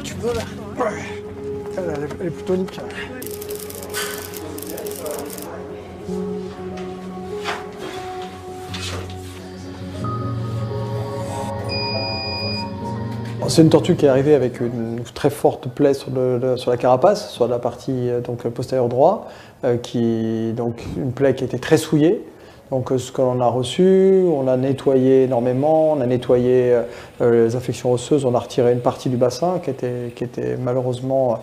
Tu veux là? Ouais. Elle est plutôt nickel. C'est une tortue qui est arrivée avec une très forte plaie sur la carapace, sur la partie donc, postérieure droit, donc une plaie qui était très souillée. Donc ce que l'on a reçu, on a nettoyé énormément, on a nettoyé les infections osseuses, on a retiré une partie du bassin qui était malheureusement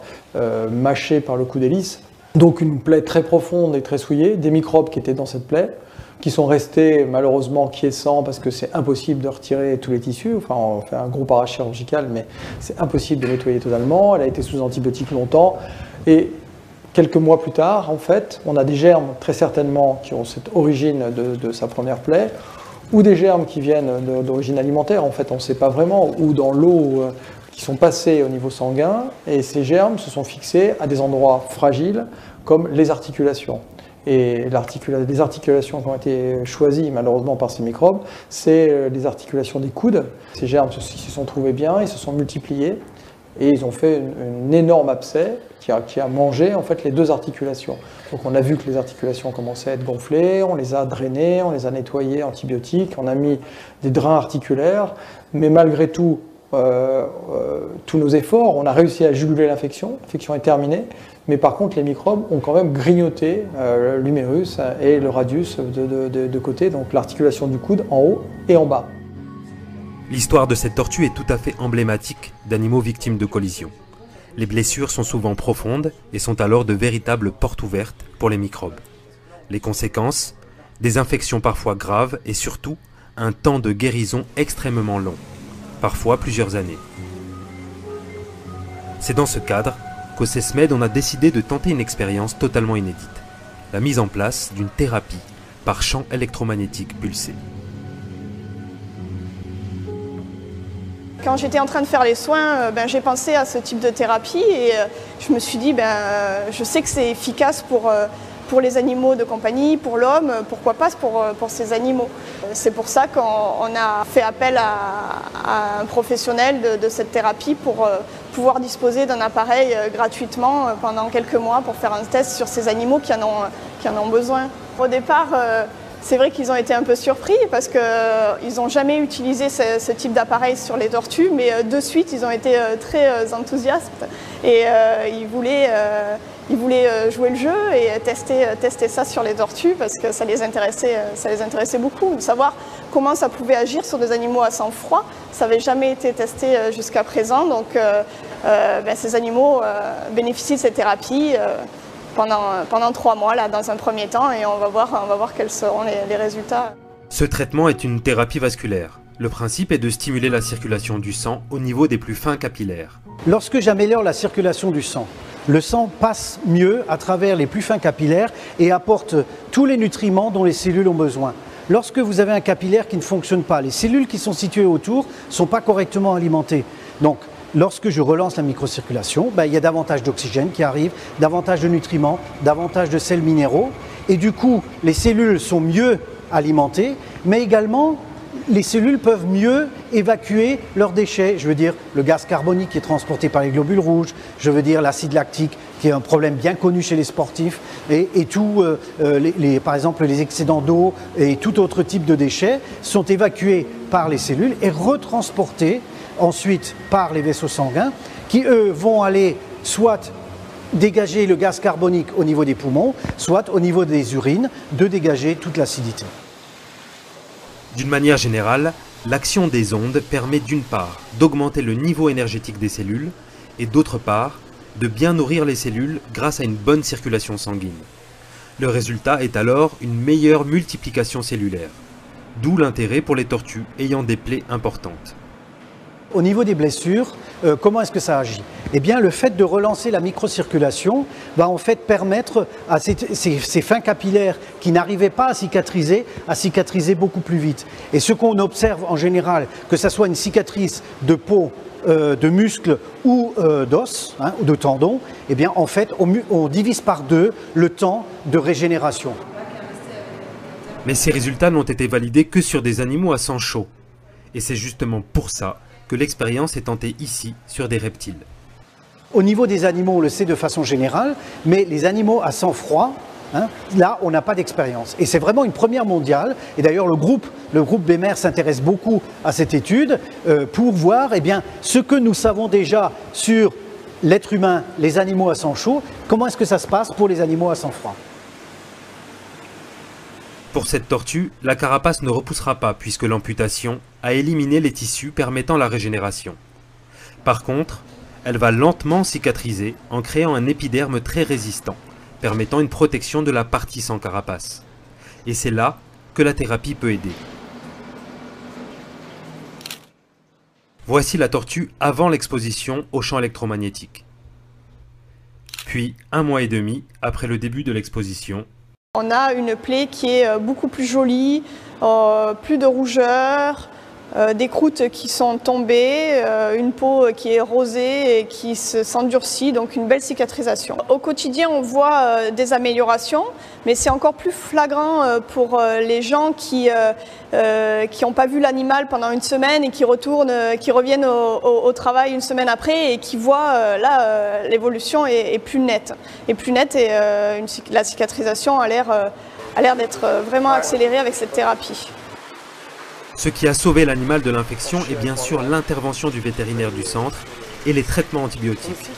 mâchée par le coup d'hélice. Donc une plaie très profonde et très souillée, des microbes qui étaient dans cette plaie, qui sont restés malheureusement quiescents parce que c'est impossible de retirer tous les tissus. Enfin, on fait un gros parachirurgical, mais c'est impossible de nettoyer totalement. Elle a été sous antibiotiques longtemps. Et quelques mois plus tard, en fait, on a des germes très certainement qui ont cette origine de sa première plaie, ou des germes qui viennent d'origine alimentaire, en fait, on ne sait pas vraiment, ou dans l'eau qui sont passés au niveau sanguin, et ces germes se sont fixés à des endroits fragiles, comme les articulations. Et les articulations qui ont été choisies malheureusement par ces microbes, c'est les articulations des coudes. Ces germes se sont trouvés bien, ils se sont multipliés et ils ont fait un énorme abcès qui a mangé en fait les deux articulations. Donc on a vu que les articulations commençaient à être gonflées, on les a drainées, on les a nettoyées, antibiotiques, on a mis des drains articulaires, mais malgré tout, tous nos efforts, on a réussi à juguler l'infection est terminée, mais par contre les microbes ont quand même grignoté l'humérus et le radius de côté, donc l'articulation du coude en haut et en bas. L'histoire de cette tortue est tout à fait emblématique d'animaux victimes de collisions. Les blessures sont souvent profondes et sont alors de véritables portes ouvertes pour les microbes. Les conséquences, des infections parfois graves et surtout un temps de guérison extrêmement long, parfois plusieurs années. C'est dans ce cadre qu'au CESMED, on a décidé de tenter une expérience totalement inédite, la mise en place d'une thérapie par champ électromagnétique pulsé. Quand j'étais en train de faire les soins, j'ai pensé à ce type de thérapie et je me suis dit, je sais que c'est efficace pour les animaux de compagnie, pour l'homme, pourquoi pas pour ces animaux. C'est pour ça qu'on a fait appel à un professionnel de cette thérapie pour pouvoir disposer d'un appareil gratuitement pendant quelques mois pour faire un test sur ces animaux qui en ont besoin. Au départ, c'est vrai qu'ils ont été un peu surpris parce qu'ils n'ont jamais utilisé ce type d'appareil sur les tortues, mais de suite ils ont été très enthousiastes et ils voulaient jouer le jeu et tester ça sur les tortues parce que ça les intéressait beaucoup. De savoir comment ça pouvait agir sur des animaux à sang froid, ça n'avait jamais été testé jusqu'à présent, donc ces animaux bénéficient de cette thérapie pendant 3 mois là, dans un premier temps, et on va voir quels seront les résultats. Ce traitement est une thérapie vasculaire. Le principe est de stimuler la circulation du sang au niveau des plus fins capillaires. Lorsque j'améliore la circulation du sang, le sang passe mieux à travers les plus fins capillaires et apporte tous les nutriments dont les cellules ont besoin. Lorsque vous avez un capillaire qui ne fonctionne pas, les cellules qui sont situées autour ne sont pas correctement alimentées. Donc, lorsque je relance la microcirculation, il y a davantage d'oxygène qui arrive, davantage de nutriments, davantage de sels minéraux. Et du coup, les cellules sont mieux alimentées, mais également, les cellules peuvent mieux évacuer leurs déchets. Je veux dire, le gaz carbonique qui est transporté par les globules rouges, je veux dire l'acide lactique, qui est un problème bien connu chez les sportifs, et tout, par exemple, les excédents d'eau et tout autre type de déchets sont évacués par les cellules et retransportés ensuite par les vaisseaux sanguins qui, eux, vont aller soit dégager le gaz carbonique au niveau des poumons, soit au niveau des urines, de dégager toute l'acidité. D'une manière générale, l'action des ondes permet d'une part d'augmenter le niveau énergétique des cellules et d'autre part de bien nourrir les cellules grâce à une bonne circulation sanguine. Le résultat est alors une meilleure multiplication cellulaire, d'où l'intérêt pour les tortues ayant des plaies importantes. Au niveau des blessures, comment est-ce que ça agit? Eh bien, le fait de relancer la microcirculation va en fait permettre à ces fins capillaires qui n'arrivaient pas à cicatriser beaucoup plus vite. Et ce qu'on observe en général, que ce soit une cicatrice de peau, de muscles ou d'os, ou de tendons, eh bien, en fait, on divise par 2 le temps de régénération. Mais ces résultats n'ont été validés que sur des animaux à sang chaud. Et c'est justement pour ça que l'expérience est tentée ici sur des reptiles. Au niveau des animaux, on le sait de façon générale, mais les animaux à sang froid, là, on n'a pas d'expérience. Et c'est vraiment une première mondiale. Et d'ailleurs, le groupe BEMER s'intéresse beaucoup à cette étude pour voir ce que nous savons déjà sur l'être humain, les animaux à sang chaud, comment est-ce que ça se passe pour les animaux à sang froid. Pour cette tortue, la carapace ne repoussera pas puisque l'amputation a éliminé les tissus permettant la régénération. Par contre, elle va lentement cicatriser en créant un épiderme très résistant, permettant une protection de la partie sans carapace. Et c'est là que la thérapie peut aider. Voici la tortue avant l'exposition au champ électromagnétique. Puis, 1 mois et demi après le début de l'exposition, on a une plaie qui est beaucoup plus jolie, plus de rougeur, des croûtes qui sont tombées, une peau qui est rosée et qui s'endurcit, donc une belle cicatrisation. Au quotidien, on voit des améliorations, mais c'est encore plus flagrant pour les gens qui n'ont pas vu l'animal pendant une semaine et qui reviennent au travail une semaine après et qui voient l'évolution est plus nette. Et la cicatrisation a l'air d'être vraiment accélérée avec cette thérapie. Ce qui a sauvé l'animal de l'infection est bien sûr l'intervention du vétérinaire du centre et les traitements antibiotiques.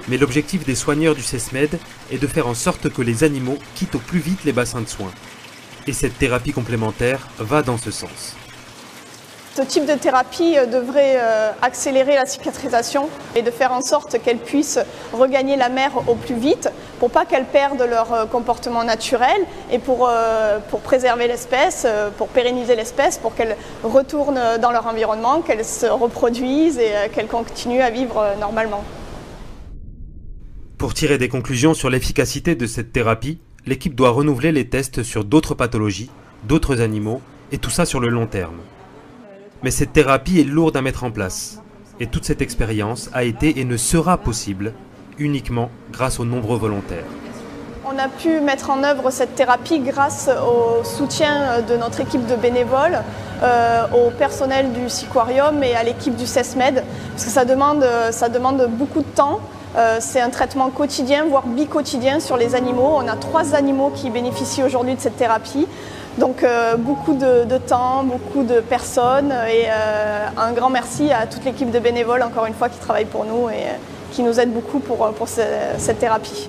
Mais l'objectif des soigneurs du CESMED est de faire en sorte que les animaux quittent au plus vite les bassins de soins. Et cette thérapie complémentaire va dans ce sens. Ce type de thérapie devrait accélérer la cicatrisation et de faire en sorte qu'elles puissent regagner la mer au plus vite pour pas qu'elles perdent leur comportement naturel et pour préserver l'espèce, pour pérenniser l'espèce, pour qu'elles retournent dans leur environnement, qu'elles se reproduisent et qu'elles continuent à vivre normalement. Pour tirer des conclusions sur l'efficacité de cette thérapie, l'équipe doit renouveler les tests sur d'autres pathologies, d'autres animaux, et tout ça sur le long terme. Mais cette thérapie est lourde à mettre en place, et toute cette expérience a été et ne sera possible uniquement grâce aux nombreux volontaires. On a pu mettre en œuvre cette thérapie grâce au soutien de notre équipe de bénévoles, au personnel du Siquarium et à l'équipe du CESMED, parce que ça demande beaucoup de temps. C'est un traitement quotidien, voire bi-quotidien sur les animaux. On a 3 animaux qui bénéficient aujourd'hui de cette thérapie. Donc beaucoup de temps, beaucoup de personnes et un grand merci à toute l'équipe de bénévoles, encore une fois, qui travaille pour nous et qui nous aide beaucoup pour cette thérapie.